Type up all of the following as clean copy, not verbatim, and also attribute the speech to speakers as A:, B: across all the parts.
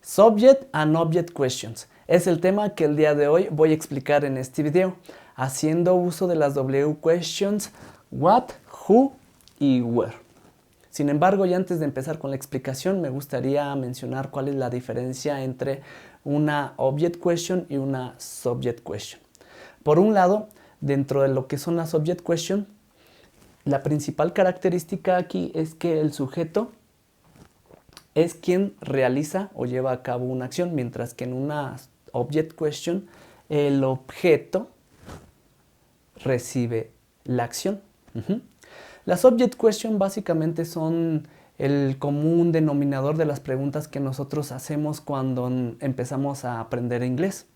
A: Subject and Object Questions. Es el tema que el día de hoy voy a explicar en este video, haciendo uso de las W questions what, who y where. Sin embargo, y antes de empezar con la explicación, me gustaría mencionar cuál es la diferencia entre una Object Question y una Subject Question. Por un lado, dentro de lo que son las Object Question, la principal característica aquí es que el sujeto es quien realiza o lleva a cabo una acción, mientras que en una Object Question el objeto recibe la acción. Las Object Question básicamente son el común denominador de las preguntas que nosotros hacemos cuando empezamos a aprender inglés,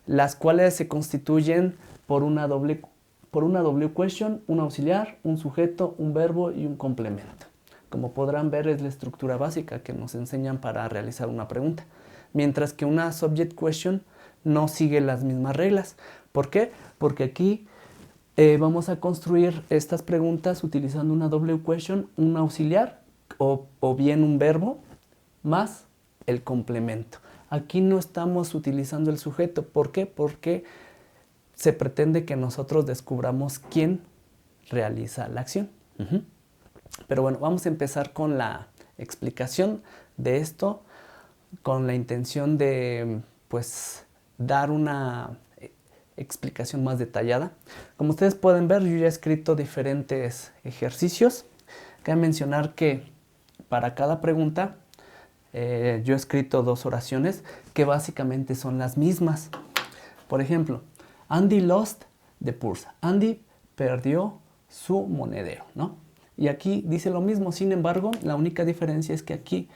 A: las cuales se constituyen por una W question, un auxiliar, un sujeto, un verbo y un complemento. Como podrán ver, es la estructura básica que nos enseñan para realizar una pregunta, mientras que una Subject Question no sigue las mismas reglas. ¿Por qué? Porque aquí vamos a construir estas preguntas utilizando una W question, un auxiliar o bien un verbo más el complemento. Aquí no estamos utilizando el sujeto. ¿Por qué? Porque se pretende que nosotros descubramos quién realiza la acción. Pero bueno, vamos a empezar con la explicación de esto, con la intención de pues dar una explicación más detallada. Como ustedes pueden ver, yo ya he escrito diferentes ejercicios. Cabe mencionar que para cada pregunta yo he escrito 2 oraciones que básicamente son las mismas. Por ejemplo, Andy lost the purse. Andy perdió su monedero, ¿no? Y aquí dice lo mismo. Sin embargo, la única diferencia es que aquí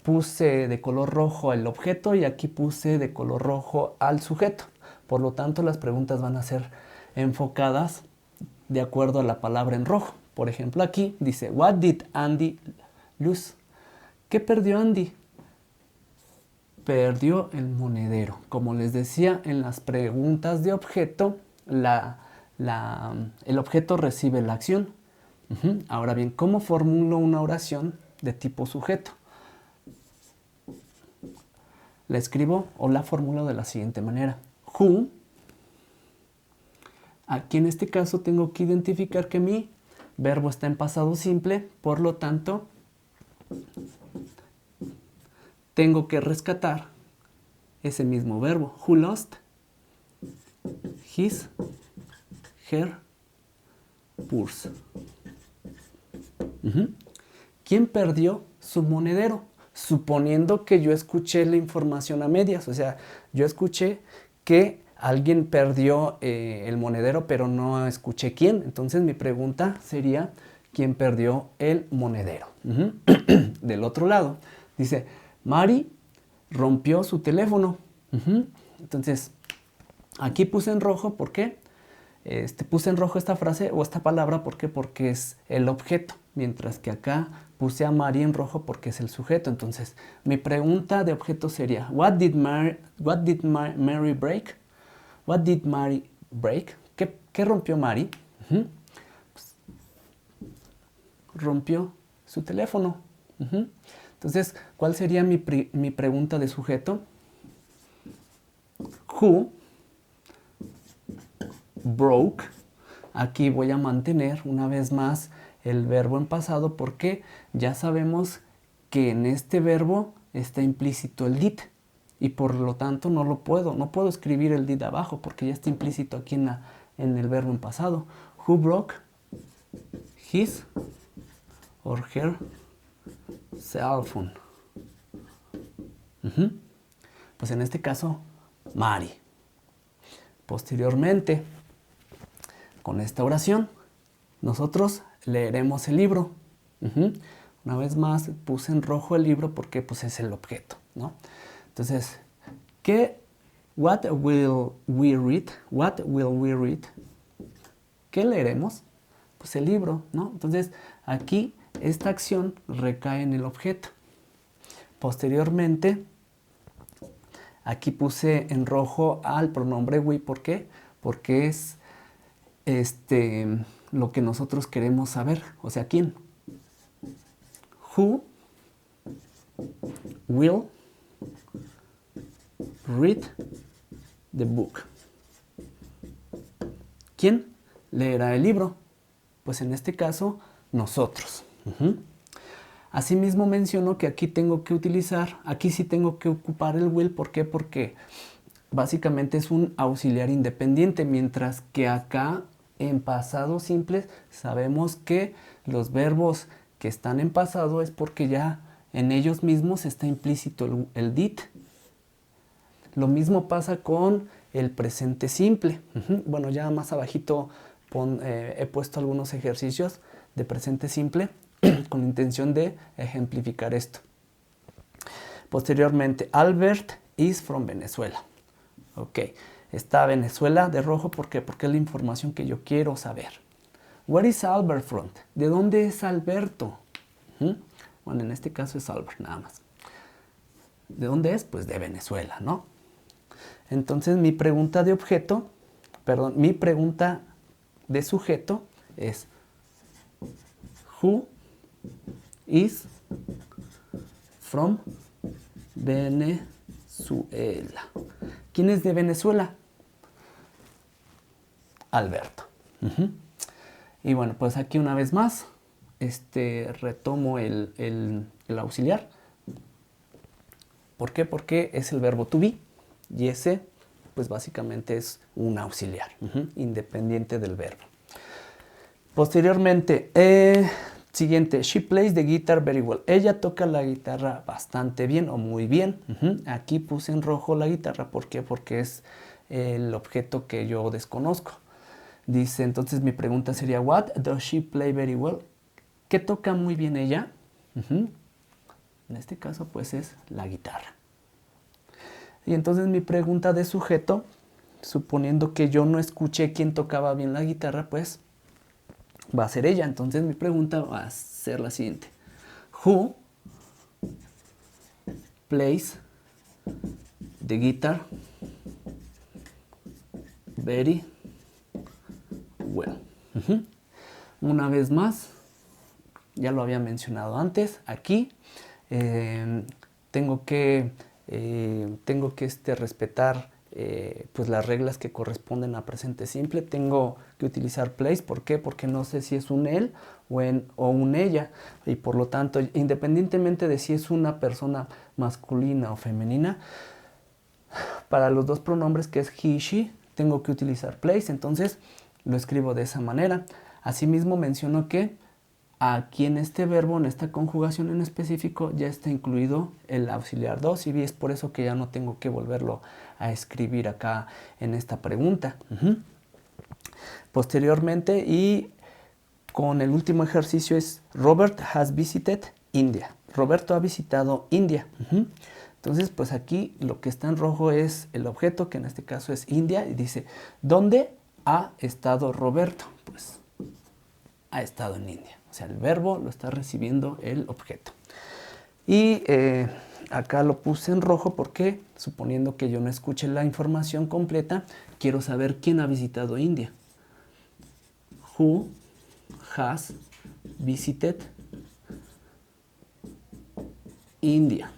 A: puse de color rojo el objeto y aquí puse de color rojo al sujeto. Por lo tanto, las preguntas van a ser enfocadas de acuerdo a la palabra en rojo. Por ejemplo, aquí dice, what did Andy lose? ¿Qué perdió Andy? Perdió el monedero. Como les decía, en las preguntas de objeto, el objeto recibe la acción. Ahora bien, ¿cómo formulo una oración de tipo sujeto? La escribo o la formulo de la siguiente manera. Who. Aquí en este caso tengo que identificar que mi verbo está en pasado simple, por lo tanto tengo que rescatar ese mismo verbo. Who lost his, her, purse. ¿Quién perdió su monedero? Suponiendo que yo escuché la información a medias, o sea, yo escuché que alguien perdió el monedero, pero no escuché quién. Entonces mi pregunta sería, ¿quién perdió el monedero? Del otro lado, dice, Mari rompió su teléfono. Entonces, aquí puse en rojo, ¿por qué? Puse en rojo esta frase o esta palabra, ¿por qué? Porque es el objeto, mientras que acá puse a Mari en rojo porque es el sujeto. Entonces, mi pregunta de objeto sería, what did Mary break? What did Mary break? ¿Qué rompió Mari? Pues, rompió su teléfono. Entonces, ¿cuál sería mi pregunta de sujeto? Who broke. Aquí voy a mantener una vez más el verbo en pasado porque ya sabemos que en este verbo está implícito el did y por lo tanto no puedo escribir el did abajo porque ya está implícito aquí en el verbo en pasado. Who broke his or her cell phone? Pues en este caso, Mari. Posteriormente, con esta oración, nosotros leeremos el libro. Una vez más, puse en rojo el libro porque pues, es el objeto, ¿no? Entonces, what will we read? What will we read? ¿Qué leeremos? Pues el libro, ¿no? Entonces, aquí esta acción recae en el objeto. Posteriormente, aquí puse en rojo al pronombre we. ¿Por qué? Porque es lo que nosotros queremos saber. O sea, ¿quién? Who will read the book. ¿Quién leerá el libro? Pues en este caso, nosotros. Asimismo menciono que aquí tengo que utilizar, aquí sí tengo que ocupar el will. ¿Por qué? Porque básicamente es un auxiliar independiente, mientras que acá en pasado simple sabemos que los verbos que están en pasado es porque ya en ellos mismos está implícito el did. Lo mismo pasa con el presente simple. Bueno, ya más abajito he puesto algunos ejercicios de presente simple con la intención de ejemplificar esto. Posteriormente, Albert is from Venezuela. Ok, está Venezuela de rojo, ¿por qué? Porque es la información que yo quiero saber. Where is Albert from? ¿De dónde es Alberto? Bueno, en este caso es Albert nada más. ¿De dónde es? Pues de Venezuela, ¿no? Entonces mi pregunta de objeto, perdón, mi pregunta de sujeto es Who is from Venezuela? ¿Quién es de Venezuela? Alberto. Y bueno, pues aquí una vez más retomo el auxiliar. ¿Por qué? Porque es el verbo to be y ese pues básicamente es un auxiliar independiente del verbo. Posteriormente, siguiente, she plays the guitar very well. Ella toca la guitarra bastante bien o muy bien. Aquí puse en rojo la guitarra. ¿Por qué? Porque es el objeto que yo desconozco. Dice, entonces mi pregunta sería, what does she play very well? ¿Qué toca muy bien ella? En este caso pues es la guitarra. Y entonces mi pregunta de sujeto, suponiendo que yo no escuché quién tocaba bien la guitarra, pues va a ser ella. Entonces mi pregunta va a ser la siguiente. Who plays the guitar very well? Una vez más, ya lo había mencionado antes, aquí tengo que respetar pues las reglas que corresponden a presente simple. Tengo que utilizar plays. ¿Por qué? Porque no sé si es un él o un ella, y por lo tanto, independientemente de si es una persona masculina o femenina, para los dos pronombres que es he y she, tengo que utilizar plays. Entonces lo escribo de esa manera. Asimismo menciono que aquí en este verbo, en esta conjugación en específico, ya está incluido el auxiliar 2 y es por eso que ya no tengo que volverlo a escribir acá en esta pregunta. Posteriormente, y con el último ejercicio es Robert has visited India. Roberto ha visitado India. Entonces, pues aquí lo que está en rojo es el objeto, que en este caso es India, y dice, ¿dónde ha estado Roberto? Pues ha estado en India. O sea, el verbo lo está recibiendo el objeto. Y acá lo puse en rojo porque, suponiendo que yo no escuche la información completa, quiero saber quién ha visitado India. Who has visited India?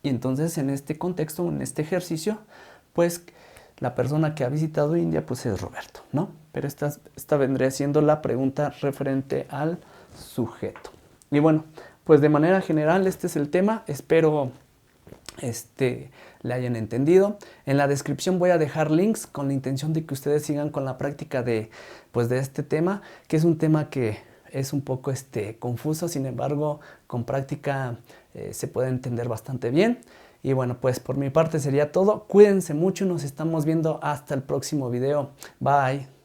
A: Y entonces en este contexto, en este ejercicio, pues la persona que ha visitado India pues es Roberto, ¿no? Pero esta vendría siendo la pregunta referente al sujeto. Y bueno, pues de manera general este es el tema. Espero le hayan entendido. En la descripción voy a dejar links con la intención de que ustedes sigan con la práctica de este tema, que es un tema que es un poco confuso, sin embargo, con práctica se puede entender bastante bien. Y bueno, pues por mi parte sería todo. Cuídense mucho, nos estamos viendo hasta el próximo video. Bye.